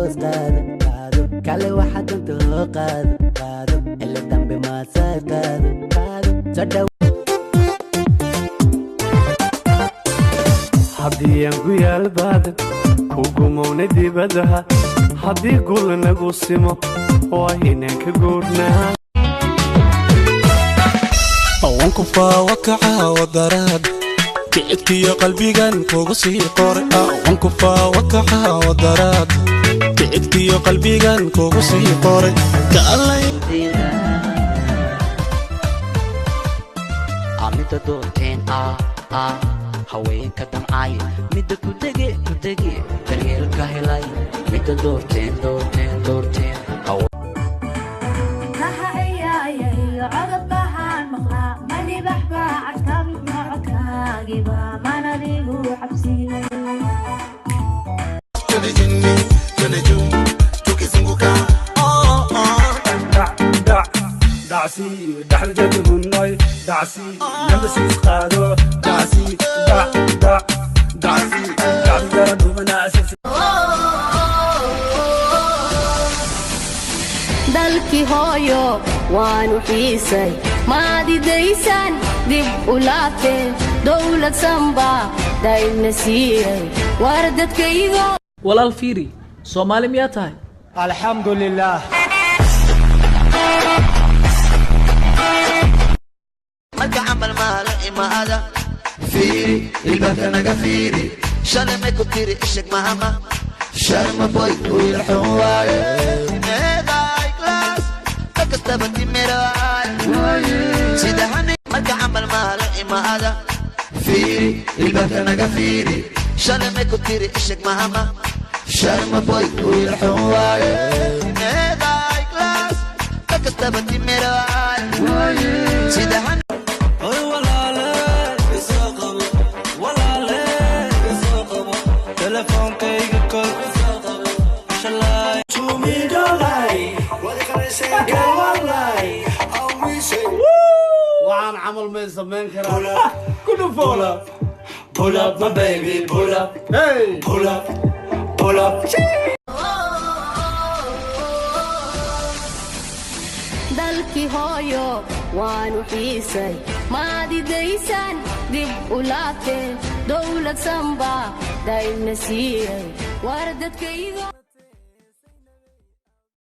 hoos qaado kale waxaad danto qaado ila dambe ma saad qaado sadhaw haddii aan ku yaal baad kugumowna dibadaha haddii gul nagu simo waa inaan ka guurnaa wanku faawakaca wadaraad kicibkiyo qalbigan kugu sii qore wanku faawakaca wadaraad kicibkiyo qalbigan kugu sii qore kaalay amida doonteen haweenka damcay midda ku dege daryeelka helay midda doorteen دعسي دحل جد هناي دعسي نمسي قادو دعسي دعسي جرد ومناسس dalki hooyo waanu xiisay maadi daysan dib u laabteen dawlad samba dayna siiyay war dadkaygo walaal fiiri Soomaali miyaa tahay alxamdulillah marka amal maala imaada fiiri ilbaabka naga fiiri shalay may ku tiri ishag mahama sharma boy uyarxun waaye meeday class kakastaba timiraay sidahani marka amal maala imaada fiiri ilbaabka naga fiiri shalay may ku tiri ishag mahama sharma boy uyarxun waaye meeday class kakastaba timiraay sidahani وعن عمل ما يسمين كرا كله pull up my baby pull up hey pull up dalki hooyo waanu xiisay maadi daysan dib u laabteen dawlad samba dayna siiyay war dadkaygo